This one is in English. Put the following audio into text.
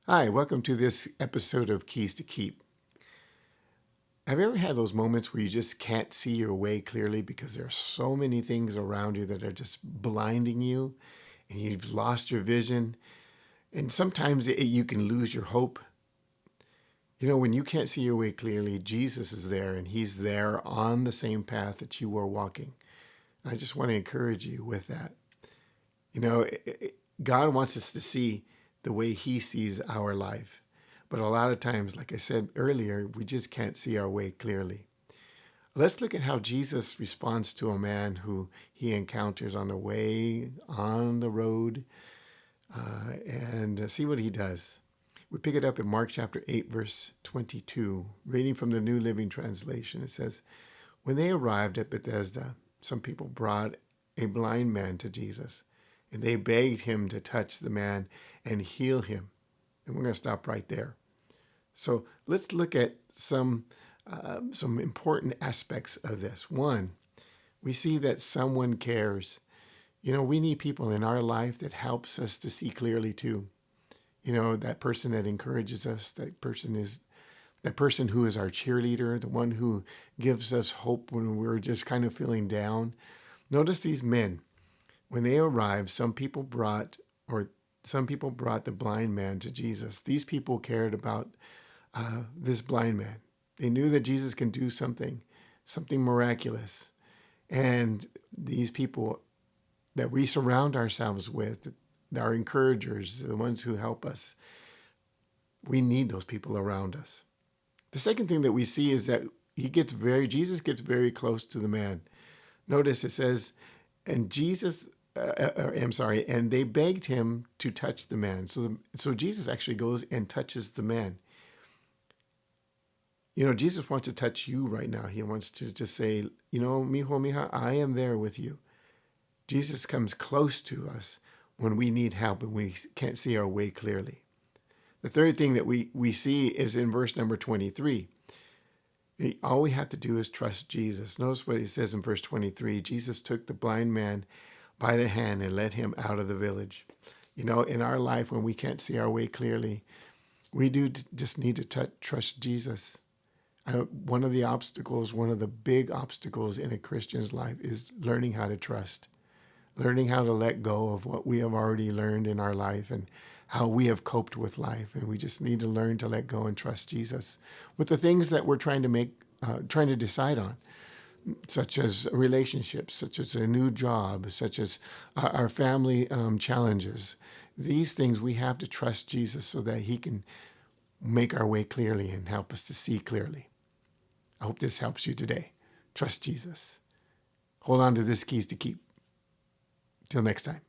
Hi, welcome to this episode of Keys to Keep. Have you ever had those moments where you just can't see your way clearly because there are so many things around you that are just blinding you and you've lost your vision? And sometimes you can lose your hope. You know, when you can't see your way clearly, Jesus is there and he's there on the same path that you are walking. I just want to encourage you with that. You know, God wants us to see the way he sees our life. But a lot of times, like I said earlier, we just can't see our way clearly. Let's look at how Jesus responds to a man who he encounters on the way, on the road, and see what he does. We pick it up in Mark chapter 8, verse 22, reading from the New Living Translation. It says, "When they arrived at Bethesda, some people brought a blind man to Jesus, and they begged him to touch the man and heal him." And we're going to stop right there. So let's look at some important aspects of this. One, we see that someone cares. You know, we need people in our life that helps us to see clearly too. You know, that person that encourages us, that person who is our cheerleader, the one who gives us hope when we're just kind of feeling down. Notice these men. When they arrived, some people brought the blind man to Jesus. These people cared about this blind man. They knew that Jesus can do something miraculous. And these people that we surround ourselves with, our encouragers, the ones who help us, we need those people around us. The second thing that we see is that Jesus gets very close to the man. Notice it says, and they begged him to touch the man. So Jesus actually goes and touches the man. You know, Jesus wants to touch you right now. He wants to just say, you know, mijo, mija, I am there with you. Jesus comes close to us when we need help and we can't see our way clearly. The third thing that we see is in verse number 23. All we have to do is trust Jesus. Notice what he says in verse 23. Jesus took the blind man by the hand and led him out of the village. You know, in our life, when we can't see our way clearly, we do just need to trust Jesus. One of the big obstacles in a Christian's life is learning how to trust, learning how to let go of what we have already learned in our life and how we have coped with life. And we just need to learn to let go and trust Jesus with the things that we're trying to decide on, such as relationships, such as a new job, such as our family challenges. These things we have to trust Jesus so that he can make our way clearly and help us to see clearly. I hope this helps you today. Trust Jesus. Hold on to this Keys to Keep. Till next time.